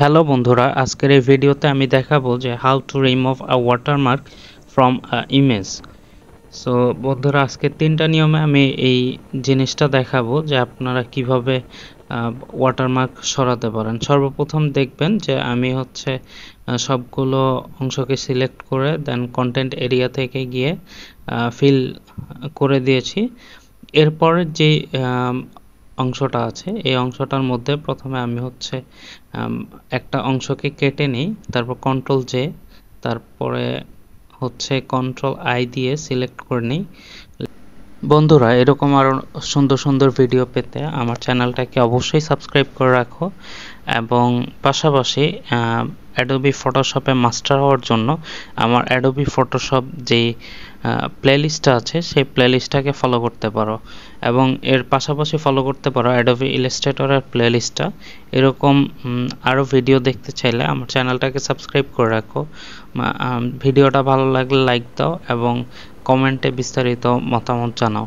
Hello বন্ধুরা, আজকের এই ভিডিওতে আমি দেখাবো যে how to remove a watermark from a image. So বন্ধুরা, আজকে তিনটা নিয়মে আমি এই জিনিসটা দেখাবো যে আপনারা কিভাবে ওয়াটারমার্ক সরাতে পারেন। সর্বপ্রথম দেখবেন যে আমি সবগুলো অংশকে সিলেক্ট করে দেন কন্টেন্ট এরিয়া থেকে গিয়ে ফিল করে দিয়েছি। এরপরে যে অংশটা আছে এই অংশটার মধ্যে প্রথমে আমি একটা অংশকে কেটে নিই, তারপর কন্ট্রোল জে, তারপরে কন্ট্রোল আই দিয়ে সিলেক্ট করে নিই। বন্ধুরা, এরকম আরও সুন্দর সুন্দর ভিডিও পেতে আমার চ্যানেলটাকে অবশ্যই সাবস্ক্রাইব করে রাখো এবং পাশাপাশি অ্যাডোবি ফটোশপে মাস্টার হওয়ার জন্য আমার অ্যাডোবি ফটোশপ যেই প্লেলিস্টটা আছে সেই প্লেলিস্টটাকে ফলো করতে পারো এবং এর পাশাপাশি ফলো করতে পারো অ্যাডোবি ইলাস্ট্রেটরের প্লেলিস্টটা। এরকম আরও ভিডিও দেখতে চাইলে আমার চ্যানেলটাকে সাবস্ক্রাইব করে রাখো। ভিডিওটা ভালো লাগলে লাইক দাও এবং কমেন্টে বিস্তারিত মতামত জানাও।